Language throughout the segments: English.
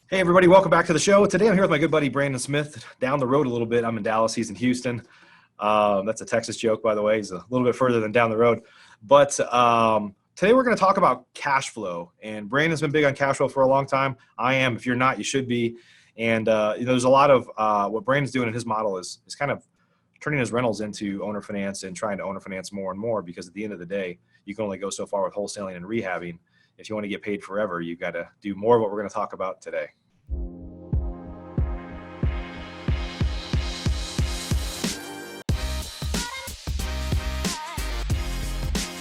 Hey everybody, welcome back to the show. Today I'm here with my good buddy Brandon Smith. Down the road a little bit, I'm in Dallas, he's in Houston. That's a Texas joke, by the way. He's a little bit further than down the road. But today we're going to talk about cash flow. And Brandon's been big on cash flow for a long time. I am. If you're not, you should be. And there's a lot of what Brandon's doing in his model is kind of turning his rentals into owner finance and trying to owner finance more and more, because at the end of the day, you can only go so far with wholesaling and rehabbing. If you want to get paid forever, you've got to do more of what we're going to talk about today.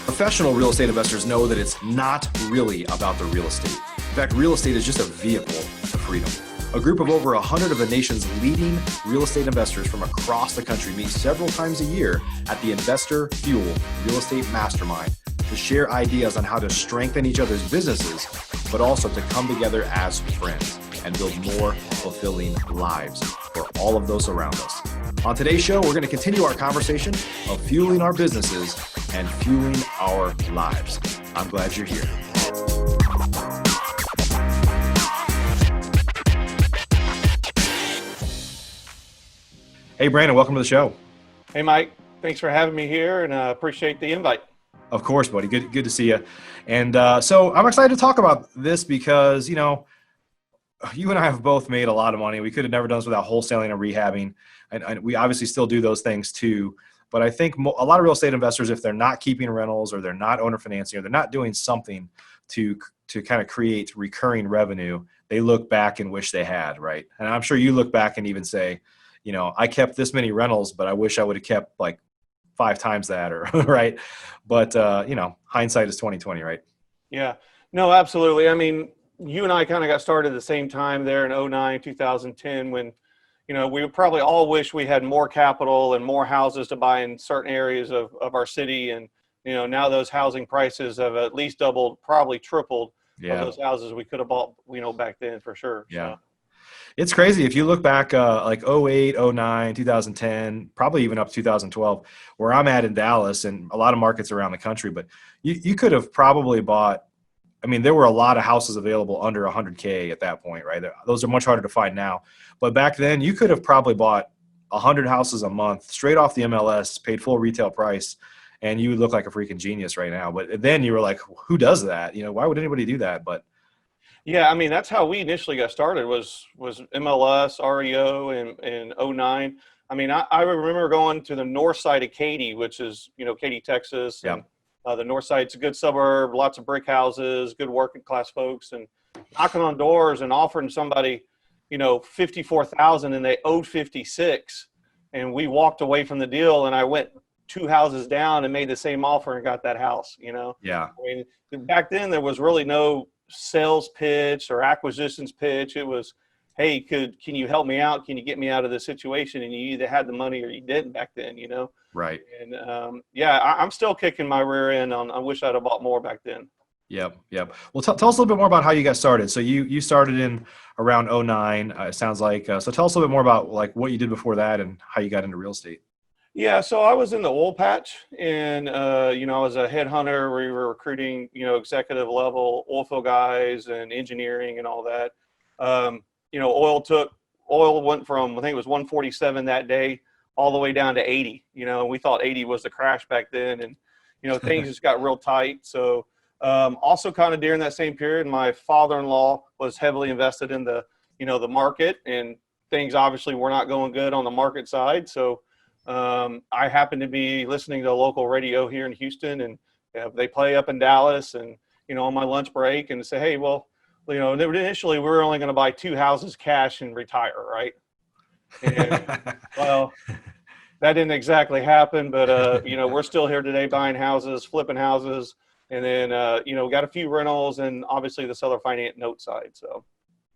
Professional real estate investors know that it's not really about the real estate. In fact, real estate is just a vehicle to freedom. A group of over 100 of the nation's leading real estate investors from across the country meet several times a year at the Investor Fuel Real Estate Mastermind to share ideas on how to strengthen each other's businesses, but also to come together as friends and build more fulfilling lives for all of those around us. On today's show, we're going to continue our conversation of fueling our businesses and fueling our lives. I'm glad you're here. Hey, Brandon, welcome to the show. Hey, Mike. Thanks for having me here, and I appreciate the invite. Of course, buddy. Good to see you. And so I'm excited to talk about this because, you and I have both made a lot of money. We could have never done this without wholesaling and rehabbing. And we obviously still do those things too. But I think a lot of real estate investors, if they're not keeping rentals or they're not owner financing or they're not doing something to kind of create recurring revenue, they look back and wish they had, right? And I'm sure you look back and even say, I kept this many rentals, but I wish I would have kept like 5 times that, or right. But, hindsight is 20/20, right? Yeah, no, absolutely. I mean, you and I kind of got started at the same time there in 2009, 2010, when, we would probably all wish we had more capital and more houses to buy in certain areas of our city. And, now those housing prices have at least doubled, probably tripled of those houses we could have bought, back then for sure. Yeah. So. It's crazy. If you look back like 08, 09, 2010, probably even up to 2012, where I'm at in Dallas and a lot of markets around the country, but you could have probably bought, there were a lot of houses available under 100K at that point, right? Those are much harder to find now. But back then, you could have probably bought 100 houses a month straight off the MLS, paid full retail price, and you would look like a freaking genius right now. But then you were like, who does that? Why would anybody do that? But yeah, that's how we initially got started was MLS, REO in 09. I remember going to the north side of Katy, which is, Katy, Texas. Yeah. And, the north side's a good suburb, lots of brick houses, good working class folks, and knocking on doors and offering somebody, 54,000 and they owed 56. And we walked away from the deal and I went 2 houses down and made the same offer and got that house, Yeah. Back then there was really no sales pitch or acquisitions pitch. It was, hey, can you help me out? Can you get me out of this situation? And you either had the money or you didn't back then, Right. And I'm still kicking my rear end on, I wish I'd have bought more back then. Yep. Well, tell us a little bit more about how you got started. So you started in around 09, it sounds like. So tell us a little bit more about like what you did before that and how you got into real estate. Yeah, so I was in the oil patch, and I was a headhunter. We were recruiting, executive level oil field guys and engineering and all that. Oil went from, I think it was 147 that day, all the way down to 80. We thought 80 was the crash back then, and things just got real tight. So also kind of during that same period, my father-in-law was heavily invested in the market, and things obviously were not going good on the market side. So I happened to be listening to a local radio here in Houston, and they play up in Dallas, and on my lunch break, and say, hey, well, initially we were only going to buy 2 houses cash and retire, right? And well, that didn't exactly happen, but we're still here today buying houses, flipping houses, and then we got a few rentals and obviously the seller finance note side. So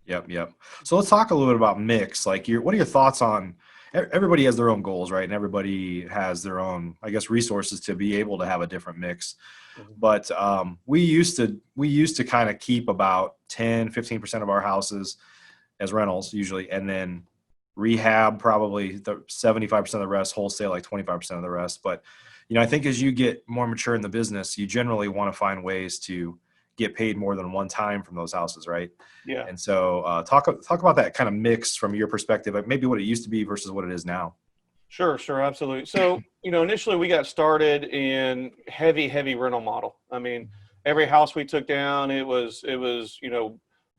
Yep. So let's talk a little bit about mix. Like what are your thoughts on, everybody has their own goals, right? And everybody has their own, I guess, resources to be able to have a different mix. Mm-hmm. But we used to kind of keep about 10-15% of our houses as rentals usually, and then rehab probably the 75% of the rest, wholesale like 25% of the rest. But I think as you get more mature in the business, you generally want to find ways to get paid more than one time from those houses, right? Yeah. And so talk about that kind of mix from your perspective, like maybe what it used to be versus what it is now. Sure, absolutely. So, initially we got started in heavy rental model. I mean, every house we took down, it was,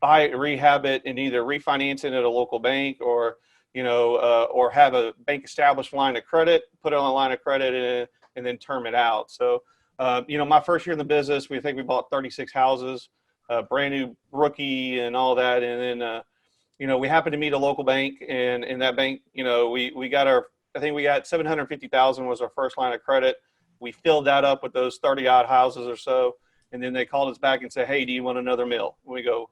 buy it, rehab it, and either refinance it at a local bank or, or have a bank established line of credit, put it on a line of credit and then term it out. So, my first year in the business, we bought 36 houses, brand new rookie and all that. And then, we happened to meet a local bank, and in that bank, we got I think we got 750,000 was our first line of credit. We filled that up with those 30 odd houses or so. And then they called us back and said, "Hey, do you want another mill?" We go,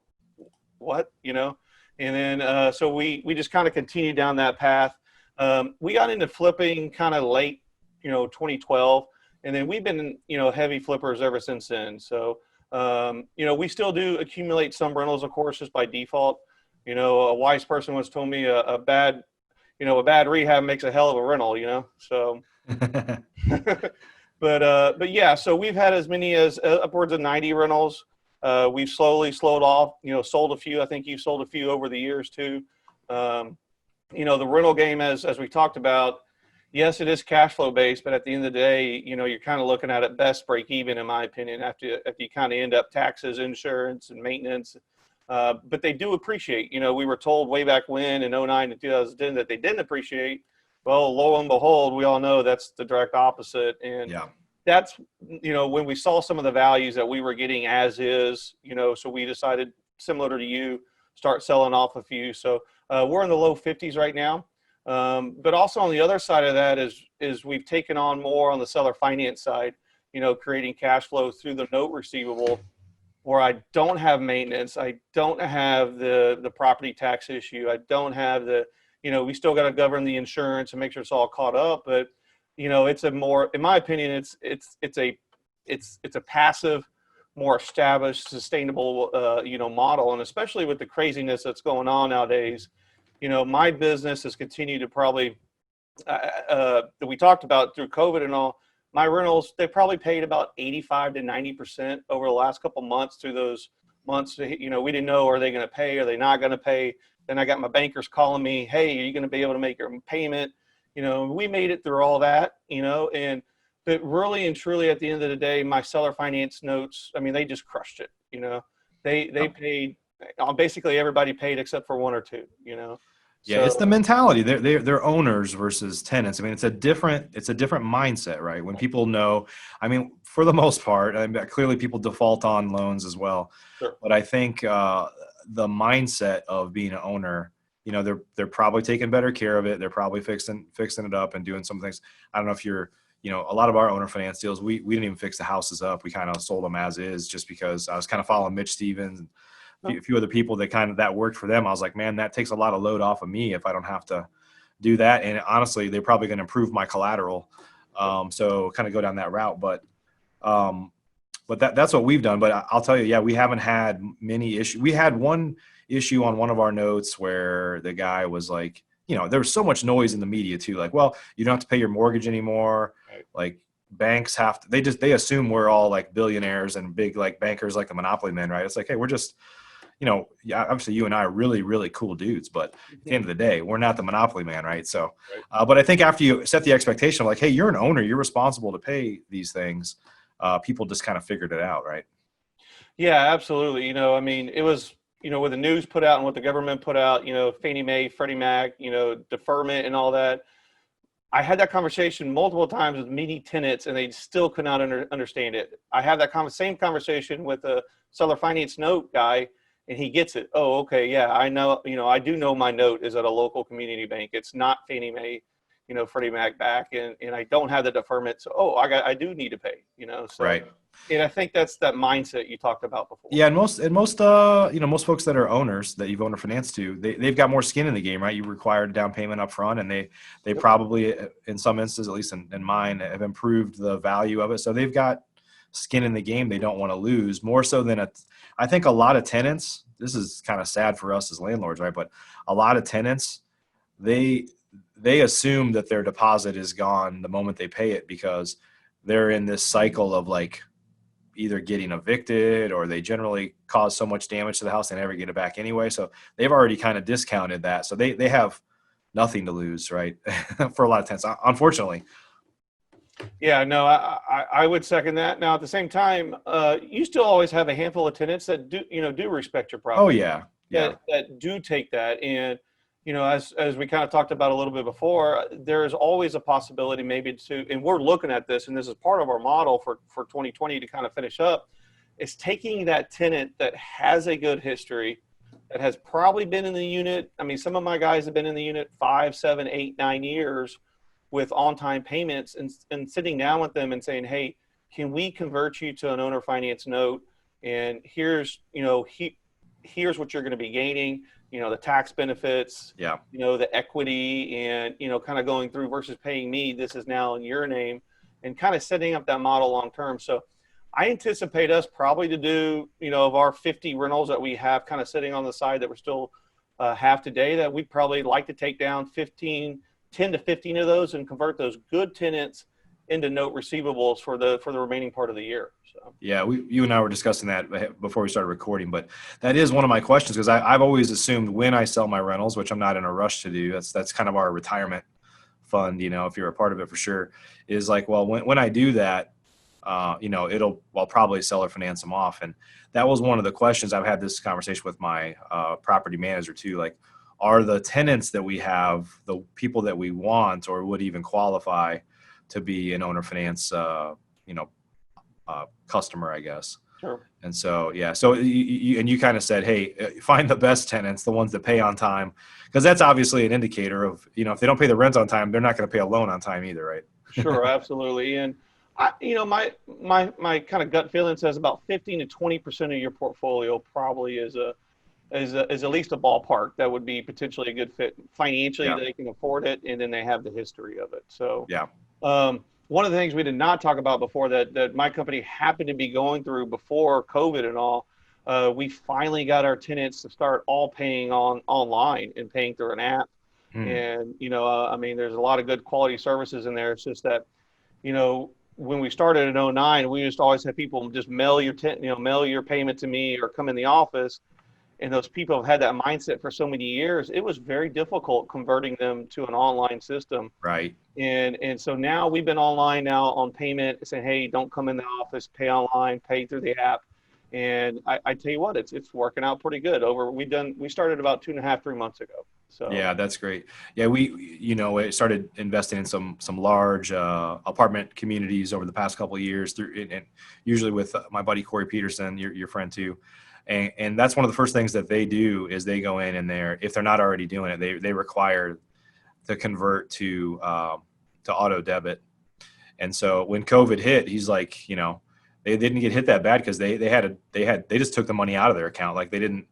"What?" And then, so we just kind of continued down that path. We got into flipping kind of late, 2012. And then we've been, heavy flippers ever since then. So, we still do accumulate some rentals, of course, just by default. A wise person once told me a bad rehab makes a hell of a rental, so, but yeah, so we've had as many as upwards of 90 rentals. We've slowed off, sold a few. I think you've sold a few over the years too. The rental game, as we talked about, yes, it is cash flow based, but at the end of the day, you're kind of looking at best break even, in my opinion, after you kind of end up taxes, insurance, and maintenance. But they do appreciate. We were told way back when in 09 to 2010 that they didn't appreciate. Well, lo and behold, we all know that's the direct opposite. And that's, when we saw some of the values that we were getting as is, so we decided, similar to you, start selling off a few. So we're in the low 50s right now. But also on the other side of that is we've taken on more on the seller finance side, creating cash flow through the note receivable, where I don't have maintenance. I don't have the property tax issue. I don't have we still got to govern the insurance and make sure it's all caught up. But, it's a more, in my opinion, it's a passive, more established, sustainable, model. And especially with the craziness that's going on nowadays, my business has continued to probably, that we talked about through COVID and all. My rentals, they probably paid about 85 to 90% over the last couple months through those months. We didn't know, are they going to pay? Are they not going to pay? Then I got my bankers calling me, "Hey, are you going to be able to make your payment?" We made it through all that, but really and truly at the end of the day, my seller finance notes, I mean, they just crushed it. They paid, basically everybody paid except for one or two, Yeah, it's the mentality. They're owners versus tenants. I mean, it's a different mindset, right? When people know, I mean, for the most part, I mean, clearly people default on loans as well. Sure. But I think the mindset of being an owner, they're probably taking better care of it. They're probably fixing it up and doing some things. I don't know if you're, a lot of our owner finance deals, we didn't even fix the houses up. We kind of sold them as is, just because I was kind of following Mitch Stevens and a few other people that worked for them. I was like, man, that takes a lot of load off of me if I don't have to do that. And honestly, they're probably going to improve my collateral. So kind of go down that route. But that's what we've done. But I'll tell you, yeah, we haven't had many issues. We had one issue on one of our notes where the guy was like, there was so much noise in the media too. Like, well, you don't have to pay your mortgage anymore. Right. Like, banks have to, they assume we're all like billionaires and big like bankers, like the monopoly men, right? It's like, hey, we're just, obviously you and I are really, really cool dudes, but at the end of the day, we're not the monopoly man, right? So, but I think after you set the expectation of like, hey, you're an owner, you're responsible to pay these things, people just kind of figured it out, right? Yeah, absolutely. I mean, it was, what the news put out and what the government put out, Fannie Mae, Freddie Mac, deferment and all that. I had that conversation multiple times with many tenants, and they still could not understand it. I have that same conversation with a seller finance note guy, and he gets it. Oh, okay, yeah, I know. I do know my note is at a local community bank. It's not Fannie Mae, Freddie Mac back, and I don't have the deferment. So, I do need to pay. So, right. And I think that's that mindset you talked about before. Yeah, and most folks that are owners that you've owner finance to, they've got more skin in the game, right? You require a down payment up front, and they probably, in some instances, at least in mine, have improved the value of it. So they've got skin in the game they don't want to lose, more so than I think a lot of tenants, this is kind of sad for us as landlords, right? But a lot of tenants, they assume that their deposit is gone the moment they pay it, because they're in this cycle of like, either getting evicted or they generally cause so much damage to the house they never get it back anyway. So they've already kind of discounted that. So they have nothing to lose, right? For a lot of tenants, unfortunately. Yeah, no, I would second that. Now, at the same time, you still always have a handful of tenants that do respect your Oh property, yeah. Yeah. that do take that. And, as we kind of talked about a little bit before, there is always a possibility maybe and we're looking at this, and this is part of our model for 2020 to kind of finish up, is taking that tenant that has a good history, that has probably been in the unit. I mean, some of my guys have been in the unit 5, 7, 8, 9 years with on-time payments, and sitting down with them and saying, hey, can we convert you to an owner finance note? And here's what you're going to be gaining, the tax benefits, Yeah. the equity, and, kind of going through versus paying me, this is now in your name, and kind of setting up that model long-term. So I anticipate us probably to do, of our 50 rentals that we have kind of sitting on the side that we're still have today, that we'd probably like to take down 10 to 15 of those and convert those good tenants into note receivables for the remaining part of the year. So Yeah, you and I were discussing that before we started recording, but that is one of my questions, because I've always assumed when I sell my rentals, which I'm not in a rush to do, that's kind of our retirement fund, if you're a part of it for sure, is like, well, when I do that, I'll probably sell or finance them off. And that was one of the questions. I've had this conversation with my property manager too, like, are the tenants that we have the people that we want or would even qualify to be an owner finance, customer, I guess. sure. And so, yeah. So you kind of said, hey, find the best tenants, the ones that pay on time, because that's obviously an indicator of, if they don't pay the rent on time, they're not going to pay a loan on time either, right? Sure, absolutely. And my kind of gut feeling says about 15 to 20% of your portfolio probably is at least a ballpark that would be potentially a good fit financially. Yeah. They can afford it, and then they have the history of it. So Yeah. one of the things we did not talk about before that my company happened to be going through before COVID and all, we finally got our tenants to start all paying online and paying through an app. And, I mean, there's a lot of good quality services in there. It's just that, when we started in '09, we used to always have people just mail your payment to me or come in the office. And those people have had that mindset for so many years. It was very difficult converting them to an online system. Right. And so now we've been online now on payment, saying, hey, don't come in the office, pay online, pay through the app. And I tell you what, it's working out pretty good. We started about 2.5, 3 months ago. So Yeah, that's great. Yeah, we started investing in some large apartment communities over the past couple of years, and usually with my buddy Corey Peterson, your friend too. And that's one of the first things that they do is they go in and if they're not already doing it, they require to convert to auto debit. And so when COVID hit, he's like, they didn't get hit that bad because they just took the money out of their account. Like they didn't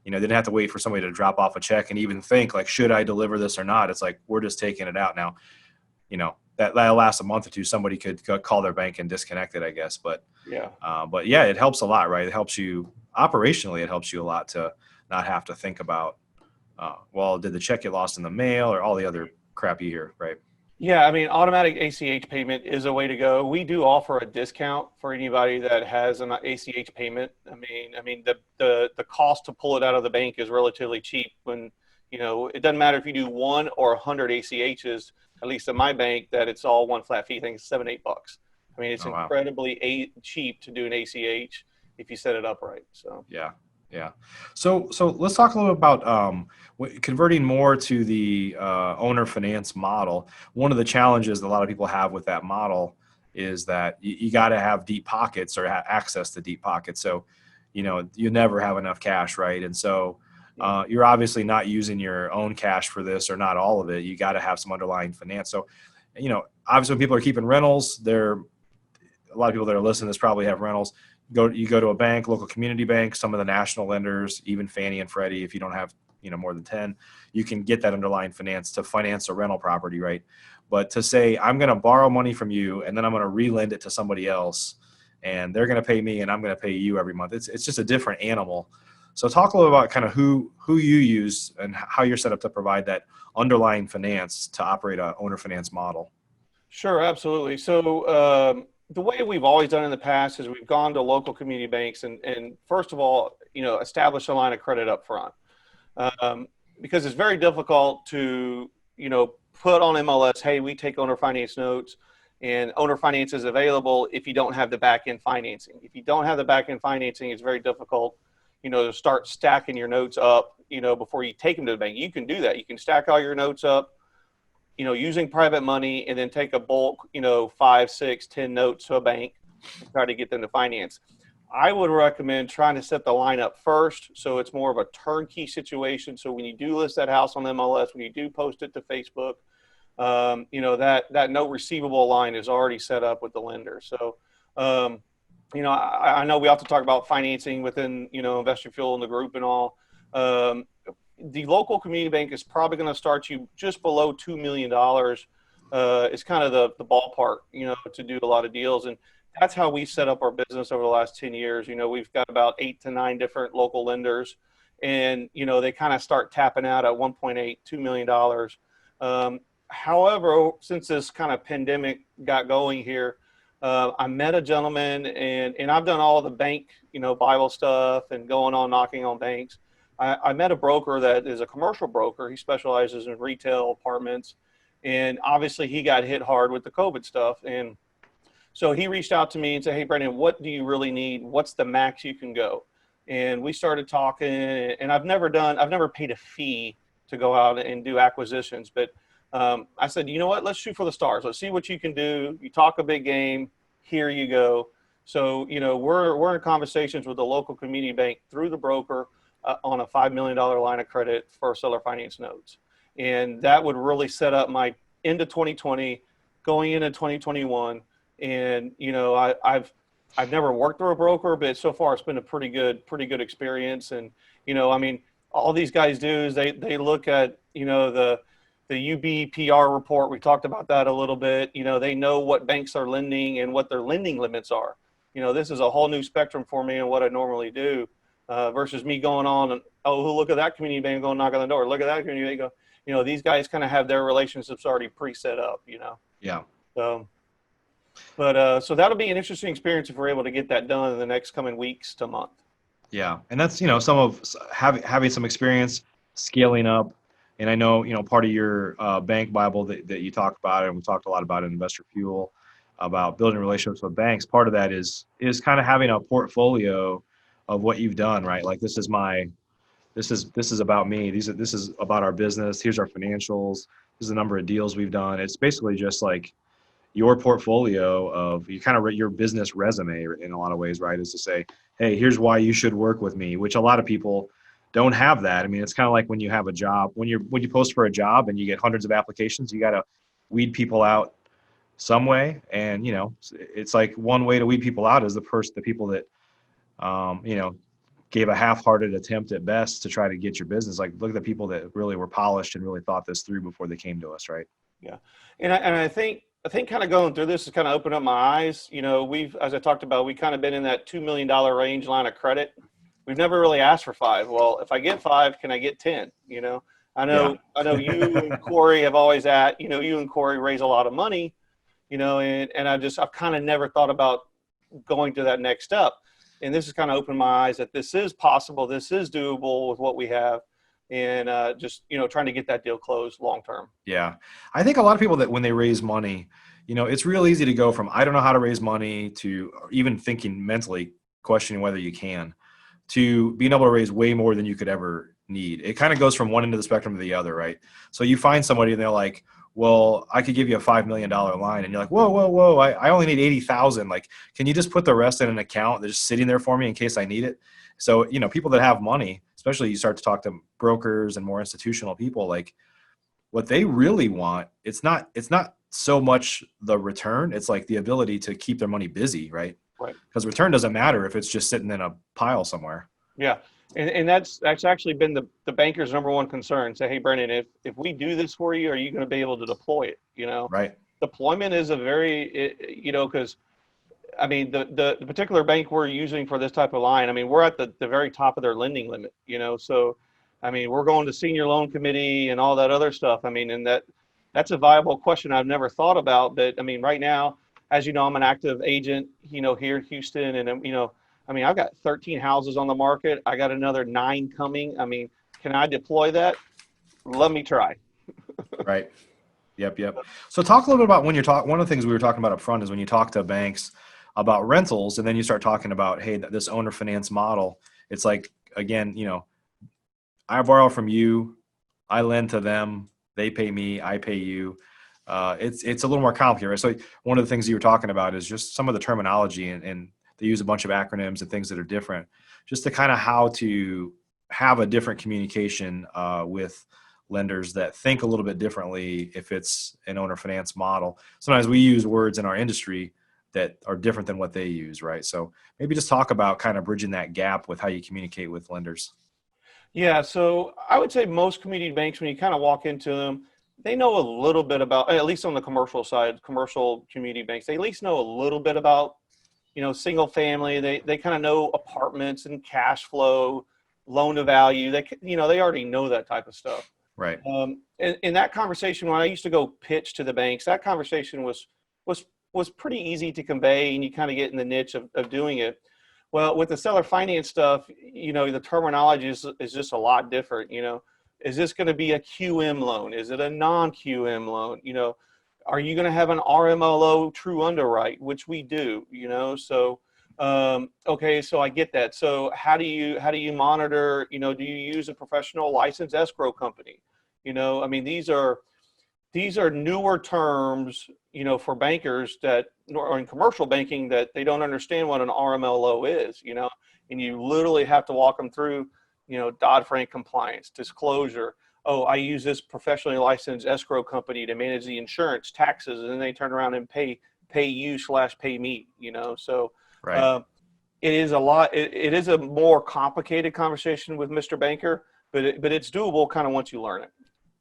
have to wait for somebody to drop off a check and even think like, should I deliver this or not? It's like, we're just taking it out now. That'll last a month or two. Somebody could call their bank and disconnect it, I guess. But yeah, it helps a lot, right? It helps you operationally. It helps you a lot to not have to think about, well, did the check get lost in the mail or all the other crap you hear, right? yeah, I mean, automatic ACH payment is a way to go. We do offer a discount for anybody that has an ACH payment. I mean, the cost to pull it out of the bank is relatively cheap. When it doesn't matter if you do 1 or 100 ACHs. At least at my bank, that it's all one flat fee. I think it's $7, $8. I mean, it's Oh, wow. incredibly cheap to do an ACH if you set it up right. So Yeah. So let's talk a little about converting more to the owner finance model. One of the challenges that a lot of people have with that model is that you got to have deep pockets or access to deep pockets. So, you never have enough cash, right? And so you're obviously not using your own cash for this, or not all of it. You got to have some underlying finance. So, obviously when people are keeping rentals, a lot of people that are listening to this probably have rentals. You go to a bank, local community bank, some of the national lenders, even Fannie and Freddie, if you don't have, more than 10, you can get that underlying finance to finance a rental property, right? But to say, I'm going to borrow money from you and then I'm going to relend it to somebody else and they're going to pay me and I'm going to pay you every month. It's just a different animal. So talk a little about kind of who you use and how you're set up to provide that underlying finance to operate a owner finance model. sure, absolutely. So the way we've always done in the past is we've gone to local community banks and first of all, establish a line of credit up front. Because it's very difficult to, put on MLS, hey, we take owner finance notes and owner finance is available if you don't have the back end financing. If you don't have the back end financing, it's very difficult, to start stacking your notes up, before you take them to the bank. You can do that. You can stack all your notes up, using private money and then take a bulk, 5, 6, 10 notes to a bank and try to get them to finance. I would recommend trying to set the line up first so it's more of a turnkey situation. So when you do list that house on MLS, when you do post it to Facebook, that note receivable line is already set up with the lender. So, I know we have to talk about financing within, Investor Fuel in the group and all. The local community bank is probably going to start you just below $2 million. It's kind of the ballpark, to do a lot of deals. And that's how we set up our business over the last 10 years. We've got about 8 to 9 different local lenders and, they kind of start tapping out at $1.8, $2 million. However, since this kind of pandemic got going here, I met a gentleman and I've done all the bank, Bible stuff and going on knocking on banks. I met a broker that is a commercial broker. He specializes in retail apartments. And obviously he got hit hard with the COVID stuff. And so he reached out to me and said, hey, Brendan, what do you really need? What's the max you can go? And we started talking and I've never paid a fee to go out and do acquisitions. But I said, you know what, let's shoot for the stars. Let's see what you can do. You talk a big game. Here you go. So, we're in conversations with the local community bank through the broker on a $5 million line of credit for seller finance notes. And that would really set up my into 2020, going into 2021. And, I've never worked through a broker, but so far it's been a pretty good experience. And, all these guys do is they look at, the UBPR report. We talked about that a little bit. They know what banks are lending and what their lending limits are. This is a whole new spectrum for me and what I normally do. Versus me going on and, look at that community bank, going knock on the door. Look at that community bank. These guys kind of have their relationships already pre-set up, Yeah. So, but so that'll be an interesting experience if we're able to get that done in the next coming weeks to month. Yeah. And that's, some of having some experience scaling up. And I know, part of your bank Bible that you talked about, and we talked a lot about in Investor Fuel, about building relationships with banks. Part of that is kind of having a portfolio of what you've done, right? Like this is about me. This is about our business. Here's our financials. This is the number of deals we've done. It's basically just like your portfolio of your business resume in a lot of ways, right? Is to say, hey, here's why you should work with me, which a lot of people don't have that. I mean, it's kind of like when you have a job, when you post for a job and you get hundreds of applications, you got to weed people out some way. And, it's like one way to weed people out is the people that, gave a half-hearted attempt at best to try to get your business. Like, look at the people that really were polished and really thought this through before they came to us, right? Yeah. And I think kind of going through this has kind of opened up my eyes. As I talked about, we kind of been in that $2 million range line of credit. We've never really asked for 5. Well, if I get 5, can I get 10? I know you and Corey have always you and Corey raise a lot of money, and I've kind of never thought about going to that next step. And this has kind of opened my eyes that this is possible. This is doable with what we have. And just, trying to get that deal closed long term. Yeah. I think a lot of people that when they raise money, it's real easy to go from, I don't know how to raise money, to even thinking mentally, questioning whether you can, to being able to raise way more than you could ever need. It kind of goes from one end of the spectrum to the other, right? So you find somebody and they're like, well, I could give you a $5 million line. And you're like, whoa. I only need 80,000. Like, can you just put the rest in an account that's just sitting there for me in case I need it? So, people that have money, especially you start to talk to brokers and more institutional people, like what they really want, it's not so much the return. It's like the ability to keep their money busy, right? Right. Because return doesn't matter if it's just sitting in a pile somewhere. Yeah. And that's actually been the banker's number one concern. Say, hey, Brendan, if we do this for you, are you going to be able to deploy it? Right. Deployment is a very, because I mean, the particular bank we're using for this type of line, I mean, we're at the very top of their lending limit, so, I mean, we're going to senior loan committee and all that other stuff. I mean, and that's a viable question I've never thought about, but I mean, right now, as you know, I'm an active agent, here in Houston, and I've got 13 houses on the market. I got another 9 coming. I mean, can I deploy that? Let me try. Right. Yep. So talk a little bit about when you're talking. One of the things we were talking about up front is when you talk to banks about rentals, and then you start talking about, hey, this owner finance model. It's like, again, I borrow from you, I lend to them, they pay me, I pay you. It's a little more complicated, right? So one of the things you were talking about is just some of the terminology, and they use a bunch of acronyms and things that are different, just to kind of how to have a different communication with lenders that think a little bit differently if it's an owner finance model. Sometimes we use words in our industry that are different than what they use, right? So maybe just talk about kind of bridging that gap with how you communicate with lenders. Yeah, so I would say most community banks, when you kind of walk into them, they know a little bit about, at least on the commercial side, commercial community banks, they at least know a little bit about, single family. They kind of know apartments and cash flow, loan to value. They already know that type of stuff. Right. In that conversation, when I used to go pitch to the banks, that conversation was pretty easy to convey, and you kind of get in the niche of doing it. Well, with the seller finance stuff, the terminology is just a lot different. Is this going to be a QM loan? Is it a non-QM loan? Are you going to have an RMLO true underwrite, which we do? So okay, so I get that. So how do you monitor? Do you use a professional licensed escrow company? These are newer terms, for bankers or in commercial banking, that they don't understand what an RMLO is, and you literally have to walk them through, Dodd-Frank compliance, disclosure. Oh, I use this professionally licensed escrow company to manage the insurance, taxes, and then they turn around and pay you/pay me, So Right. it is a lot. It is a more complicated conversation with Mr. Banker, but it's doable kind of once you learn it.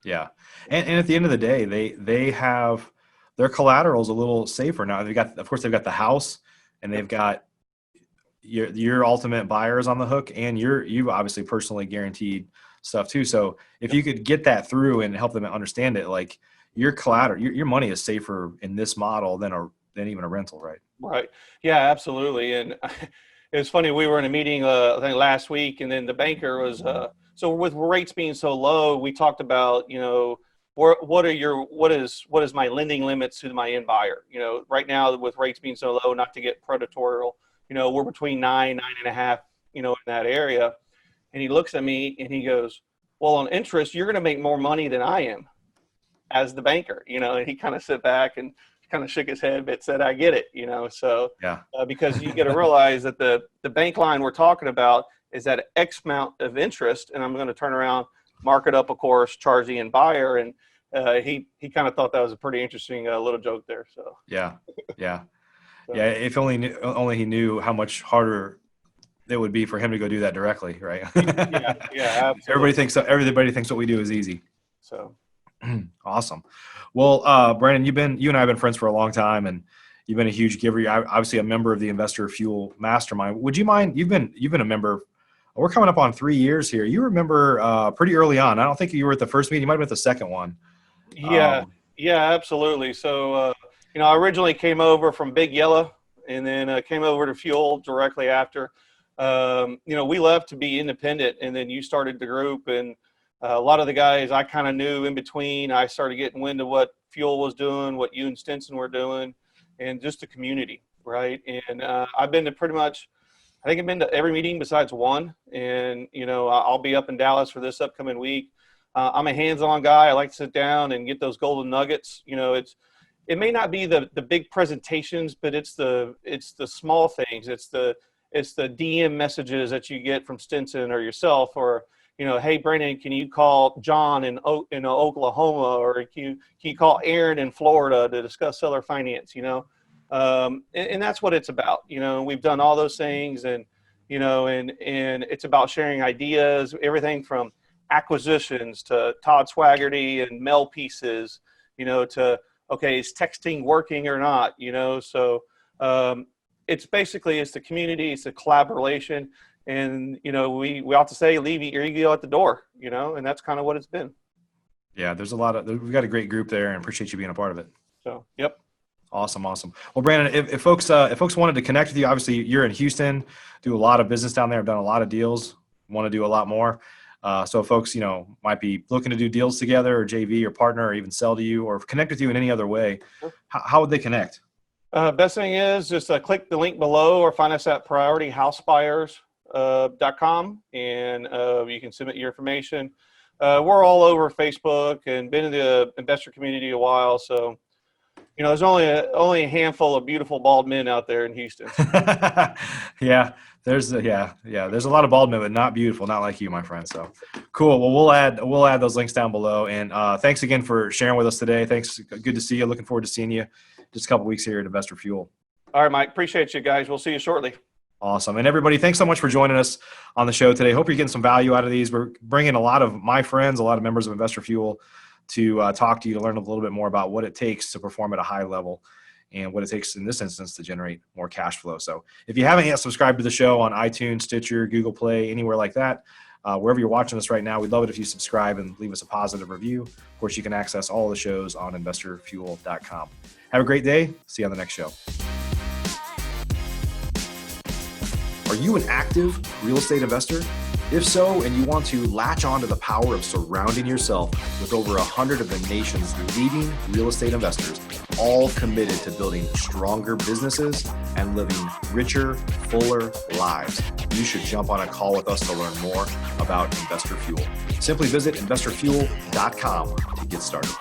Yeah. And at the end of the day, they have their collateral's a little safer now. Of course, they've got the house, and they've got your ultimate buyers on the hook, and you've obviously personally guaranteed stuff too. So if you could get that through and help them understand it, like your collateral, your money is safer in this model than even a rental, right? Right. Yeah, absolutely. And it was funny. We were in a meeting, I think last week, and then the banker was, so with rates being so low, we talked about, what is my lending limits to my end buyer? Right now with rates being so low, not to get predatorial, we're between 9.5, in that area. And he looks at me and he goes, well, on interest, you're going to make more money than I am as the banker, and he kind of sit back and kind of shook his head, but said, I get it, so Yeah. because you got to realize that the bank line we're talking about is at X amount of interest, and I'm going to turn around, mark it up, of course, charge the end buyer. And he kind of thought that was a pretty interesting little joke there. So Yeah. so, Yeah. If only he knew how much harder it would be for him to go do that directly, right? yeah, absolutely. Everybody thinks what we do is easy. So Awesome. Well, Brandon, you and I have been friends for a long time, and you've been a huge giver. You're obviously a member of the Investor Fuel Mastermind. Would you mind? You've been a member. We're coming up on 3 years here. You remember pretty early on. I don't think you were at the first meeting. You might have been at the second one. yeah, absolutely. So I originally came over from Big Yellow, and then came over to Fuel directly after. We left to be independent, and then you started the group, and a lot of the guys I kind of knew in between. I started getting wind of what Fuel was doing, what you and Stinson were doing, and just the community, right? And I've been to I think I've been to every meeting besides one. And, I'll be up in Dallas for this upcoming week. I'm a hands-on guy. I like to sit down and get those golden nuggets. It may not be the big presentations, but it's the small things. It's the DM messages that you get from Stinson or yourself, or hey, Brandon, can you call John in Oklahoma, or can you call Aaron in Florida to discuss seller finance? And that's what it's about. We've done all those things, and and it's about sharing ideas, everything from acquisitions to Todd Swaggerty and mail pieces, to okay, is texting working or not? So it's the community, it's the collaboration. And, we ought to say, leave your ego at the door, and that's kind of what it's been. Yeah, we've got a great group there, and appreciate you being a part of it. So, yep. Awesome. Well, Brandon, if folks wanted to connect with you, obviously you're in Houston, do a lot of business down there. I've done a lot of deals, want to do a lot more. So if folks, might be looking to do deals together or JV or partner or even sell to you or connect with you in any other way, how would they connect? Best thing is just click the link below or find us at priorityhousebuyers.com, and you can submit your information. We're all over Facebook and been in the investor community a while. So, there's only a handful of beautiful bald men out there in Houston. Yeah, there's a lot of bald men, but not beautiful, not like you, my friend. So cool. Well, we'll add those links down below. And thanks again for sharing with us today. Thanks. Good to see you. Looking forward to seeing you just a couple weeks here at Investor Fuel. All right, Mike. Appreciate you guys. We'll see you shortly. Awesome. And everybody, thanks so much for joining us on the show today. Hope you're getting some value out of these. We're bringing a lot of my friends, a lot of members of Investor Fuel to talk to you, to learn a little bit more about what it takes to perform at a high level and what it takes in this instance to generate more cash flow. So if you haven't yet subscribed to the show on iTunes, Stitcher, Google Play, anywhere like that, wherever you're watching us right now, we'd love it if you subscribe and leave us a positive review. Of course, you can access all the shows on investorfuel.com. Have a great day. See you on the next show. Are you an active real estate investor? If so, and you want to latch on to the power of surrounding yourself with over 100 of the nation's leading real estate investors, all committed to building stronger businesses and living richer, fuller lives, you should jump on a call with us to learn more about Investor Fuel. Simply visit investorfuel.com to get started.